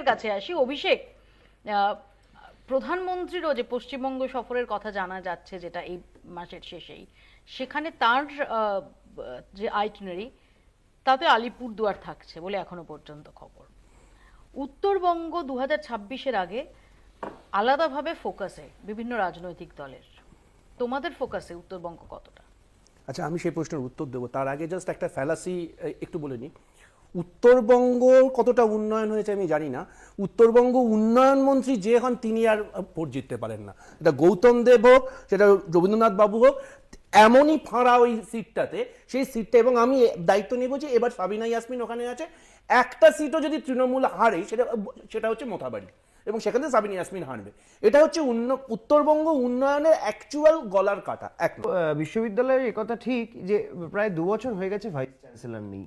কাছে আসি। অভিষেক, প্রধানমন্ত্রীরও যে পশ্চিমবঙ্গ সফরের কথা জানা যাচ্ছে, যেটা এই মাসের শেষেই, সেখানে তার যে আইটিনারি, তাতে আলিপুরদুয়ার থাকছে বলে এখনো পর্যন্ত খবর। উত্তরবঙ্গ 2026-এর আগে আলাদাভাবে ফোকাসে বিভিন্ন রাজনৈতিক দলের, তোমাদের ফোকাসে উত্তরবঙ্গ কতটা? আচ্ছা, আমি সেই প্রশ্নের উত্তর দেবো তার আগে জাস্ট একটা ফ্যালাসি একটু বলে নিই। উত্তরবঙ্গ কতটা উন্নয়ন হয়েছে আমি জানি না। উত্তরবঙ্গ উন্নয়ন মন্ত্রী যে হন তিনি আর ভোট জিততে পারেন না। এটা গৌতম দেব হোক, সেটা রবীন্দ্রনাথ বাবু হোক, এমনই ফাঁড়া ওই সিটটাতে, সেই সিটটা। এবং আমি দায়িত্ব নেব যে এবার সাবিনা ইয়াসমিন ওখানে আছে, একটা সিটও যদি তৃণমূল হারে সেটা হচ্ছে মোথাবাড়ি, এবং সেখানে সাবিনা ইয়াসমিন হারবে। এটা হচ্ছে উত্তরবঙ্গ উন্নয়নের অ্যাকচুয়াল গলার কাটা। এক বিশ্ববিদ্যালয়ের একথা ঠিক যে প্রায় 2 বছর হয়ে গেছে ভাইস চ্যান্সেলর নেই।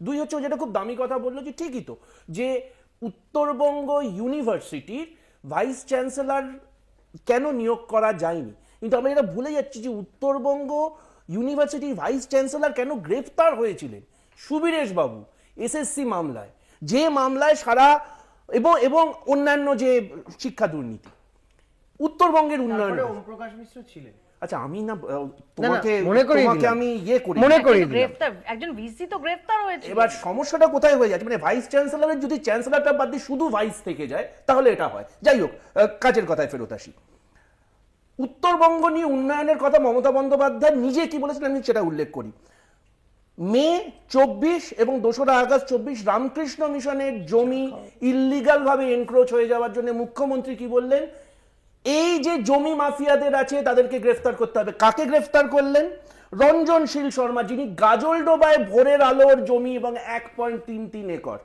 দুই হচ্ছে, যেটা খুব দামি কথা বললো, যে ঠিকই তো, যে উত্তরবঙ্গ ইউনিভার্সিটির ভাইস চ্যান্সেলর কেন নিয়োগ করা যায়নি, কিন্তু আমরা এটা ভুলে যাচ্ছি যে উত্তরবঙ্গ ইউনিভার্সিটির ভাইস চ্যান্সেলর কেন গ্রেফতার হয়েছিলেন সুবীরেশ বাবু এসএসসি মামলায়, যে মামলায় সারা এবং অন্যান্য যে শিক্ষা দুর্নীতি, উত্তরবঙ্গের উন্নয়ন। ওম প্রকাশ মিশ্র ছিলেন। আচ্ছা, আমি না তোমাকে আমি মনে করি গ্রেফতার, একজন ভিসি তো গ্রেফতার হয়েছে। এবার সমস্যাটা কোথায় হয়ে যাচ্ছে, মানে ভাইস চ্যান্সেলরের যদি চ্যান্সেলরটা বাদ দিয়ে শুধু ভাইস থেকে যায় তাহলে এটা হয়। যাই হোক, কাজের কথায় ফেরত আসি। উত্তরবঙ্গ নিয়ে উন্নয়নের কথা মমতা বন্দ্যোপাধ্যায় নিজে কি বলেছিলেন আমি সেটা উল্লেখ করি। মে 24 এবং 2রা আগস্ট 24 রামকৃষ্ণ মিশনের জমি ইল্লিগাল ভাবে এনক্রোচ হয়ে যাওয়ার জন্য মুখ্যমন্ত্রী কি বললেন, এই যে জমি মাফিয়াদের আছে তাদেরকে গ্রেফতার করতে হবে। কাকে গ্রেফতার করলেন? রঞ্জনশীল শর্মা, যিনি গাজলডোবায় ভোরের আলোর জমি এবং 1.33 একর।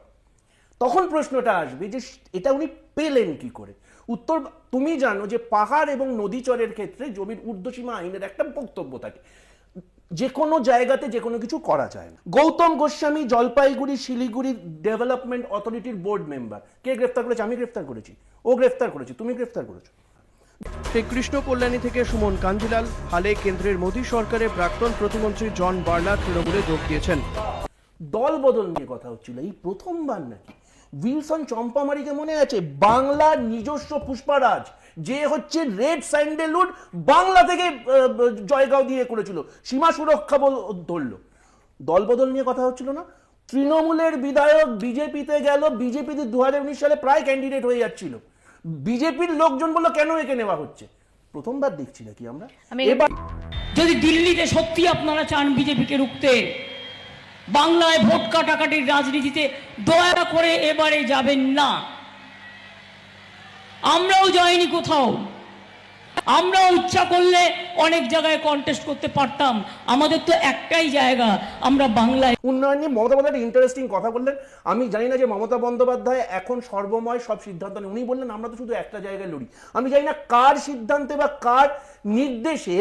তখন প্রশ্নটা আসবে যে এটা উনি পেলেন কি করে? উত্তর, তুমি জানো যে পাহাড় এবং নদীচরের ক্ষেত্রে জমির ঊর্ধ্বসীমা আইনের একটা বক্তব্য থাকে, যে কোনো জায়গাতে যে কোনো কিছু করা যায় না। গৌতম গোস্বামী জলপাইগুড়ি শিলিগুড়ি ডেভেলপমেন্ট অথরিটির বোর্ড মেম্বার, কে গ্রেফতার করেছে? আমি গ্রেফতার করেছি, ও গ্রেফতার করেছি, তুমি গ্রেফতার করেছো। কৃষ্ণ কল্যাণী থেকে সুমন কাঞ্জিলাল। হালে কেন্দ্রের মোদী সরকারের প্রাক্তন প্রতিমন্ত্রী জন বার্লা তৃণমূলে যোগ দিয়েছেন। দল বদল নিয়ে কথা হচ্ছিল, এই প্রথমবার নাকি উইলসন চম্পামারিকে মনে আছে? বাংলার নিজস্ব পুষ্পারাজ, যে হচ্ছে রেড স্যান্ডেলউড, বাংলা থেকে জয়গাঁও দিয়ে করেছিল, সীমা সুরক্ষা ধরল। দল বদল নিয়ে কথা হচ্ছিল না? তৃণমূলের বিধায়ক বিজেপিতে গেল, বিজেপিতে 2019 সালে প্রায় ক্যান্ডিডেট হয়ে যাচ্ছিল, বিজেপির লোকজন বললো কেন একে নেওয়া হচ্ছে? প্রথমবার দেখছি নাকি আমরা? এবার যদি দিল্লিতে সত্যি আপনারা চান বিজেপিকে রুখতে, বাংলায় ভোট কাটাকাটির রাজনীতিতে দয়া করে এবারে যাবেন না। আমরাও যাইনি কোথাও, আমরাও ইচ্ছা করলে অনেক জায়গায় কন্টেস্ট করতে পারতাম। আমাদের তো একটাই জায়গা, আমরা বাংলায়। উন্নয়ন নিয়ে মমতা বন্দ্যোপাধ্যায় ইন্টারেস্টিং কথা বললেন। আমি জানি না যে মমতা বন্দ্যোপাধ্যায় এখন সর্বময় সব সিদ্ধান্ত নেন। উনি বললেন আমরা তো শুধু একটা জায়গায় লড়ি। আমি জানি না কার সিদ্ধান্তে বা কার নির্দেশে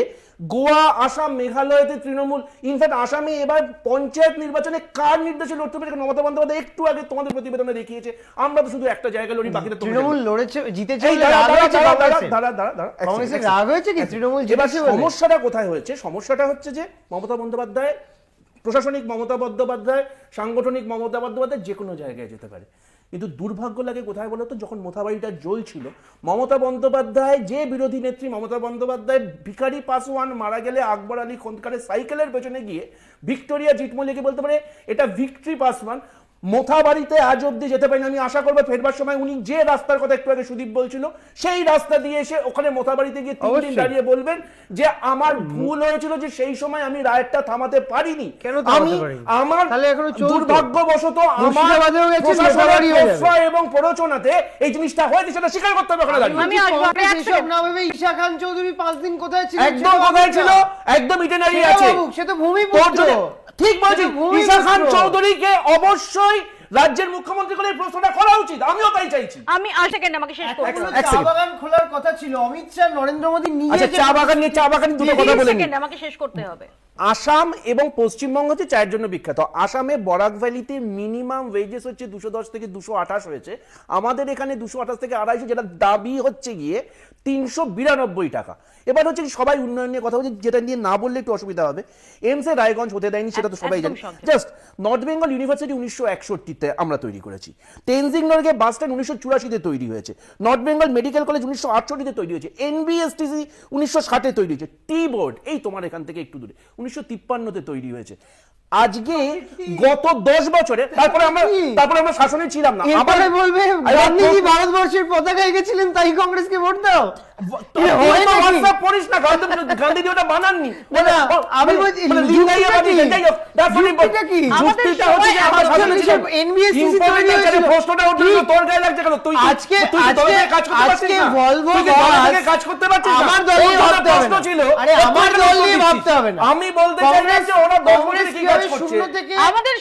গোয়া, আসাম, মেঘালয়তে তৃণমূল, ইনফ্যাক্ট আসামে এবার পঞ্চায়েত নির্বাচনে কার নির্দেশে লড়তে পেরেছে মমতা বন্দ্যোপাধ্যায় একটু আগে তোমাদের প্রতিবেদনে দেখিয়েছে। আমরা তো শুধু একটা জায়গায় লড়ি, বাকিটা তৃণমূল লড়েছে, জিতেছে। সমস্যাটা কোথায় হয়েছে? সমস্যাটা হচ্ছে যে মমতা বন্দ্যোপাধ্যায়, প্রশাসনিক মমতা বন্দ্যোপাধ্যায়, সাংগঠনিক মমতা বন্দ্যোপাধ্যায় যে কোনো জায়গায় যেতে পারে, কিন্তু দুর্ভাগ্য লাগে কোথায় বলতো, যখন মোথাবাড়িটা জ্বলছিল, মমতা বন্দ্যোপাধ্যায় যে বিরোধী নেত্রী মমতা বন্দ্যোপাধ্যায় ভিখারি পাসওয়ান মারা গেলে আকবর আলী খোন্দকারের সাইকেলের পেছনে গিয়ে ভিক্টোরিয়া জিতমলিকে বলতে পারে এটা ভিক্টরি পাসওয়ান। মোথাবাড়িতে আজ অব্দি যেতে পারেনি। আমি আশা করবো ফেরবার সময় উনি যে রাস্তার কথা একটু আগে সুদীপ বলছিল, সেই রাস্তা দিয়ে এসে ওখানে মোথাবাড়িতে গিয়ে 3 দিন দাঁড়িয়ে বলবেন যে আমার ভুল হয়েছিল, যে সেই সময় আমি রায়টা থামাতে পারিনি। আমি আমার দুর্ভাগ্যবশত আমার এবং প্ররোচনাতে এই জিনিসটা হয়েছে, সেটা স্বীকার করতে হবে। ঈশা খান চৌধুরী 5 দিন কোথায় ছিল? একদম কোথায় ছিল, একদম ইটেনারি আছে। সে তো ভূমিপুত্র। ঠিক বলছি, ঈশা খান চৌধুরীকে অবশ্যই রাজ্যের মুখ্যমন্ত্রী করে প্রশ্নটা করা উচিত। আমিও তাই চাইছি। আমি সেকেন্ড আমাকে শেষ করতে হবে। চা বাগান খোলার কথা ছিল, অমিত শাহ নরেন্দ্র মোদী নিজে। আচ্ছা, চা বাগান নিয়ে দুটো কথা বলেন। সেকেন্ড আমাকে শেষ করতে হবে। আসাম এবং পশ্চিমবঙ্গ হচ্ছে চায়ের জন্য বিখ্যাত। আসামে বরাক ভ্যালিতে মিনিমাম ওয়েজেস হচ্ছে 210 থেকে 228 হয়েছে, আমাদের এখানে 228 থেকে 250, যেটা দাবি হচ্ছে গিয়ে 392 টাকা। এবার হচ্ছে কি, সবাই উন্নয়ন নিয়ে কথা বলছে, যেটা নিয়ে না বললে একটু অসুবিধা হবে। এমসে রায়গঞ্জ হতে দেয়নি, সেটা তো সবাই জানে। জাস্ট নর্থ বেঙ্গল ইউনিভার্সিটি 1961-তে আমরা তৈরি করেছি, তেনজিং নরগে বাস স্ট্যান্ড 1984-তে তৈরি হয়েছে, নর্থ বেঙ্গল মেডিকেল কলেজ 1968-তে তৈরি হয়েছে, এনবিএসটিসি 1960-এ তৈরি হয়েছে, টি বোর্ড এই তোমার এখান থেকে একটু দূরে 1953-তে তৈরি হয়েছে। আজকে গত 10 বছরে তারপরে আমরা শাসনে ছিলাম না, এরপরে বলবে গান্ধীজি ভারতবর্ষের পতাকা এঁকেছিলেন তাই কংগ্রেসকে ভোট দাও। WhatsApp পড়িস না, গান্ধীজি ওটা বানাননি। আমি বলছি যুক্তিটা কি? যুক্তিটা হচ্ছে যে আমরা শাসনে ছিলাম, NBSCC তৈরি হয়েছিল। প্রশ্নটা উঠলো তোর গায়ে লাগছে কেন? তুই আজকে কাজ করতে পারছিস না? ভলভো তুই কি দল থেকে কাজ করতে পারছিস না? আমার দল নিয়ে ভাবতে হবে না। ছিল, আরে আমার দল নিয়ে ভাবতে হবে না। আমি বলতে চাই যে ওরা দল থেকে কি কাজ করছে। শূন্য থেকে আমাদের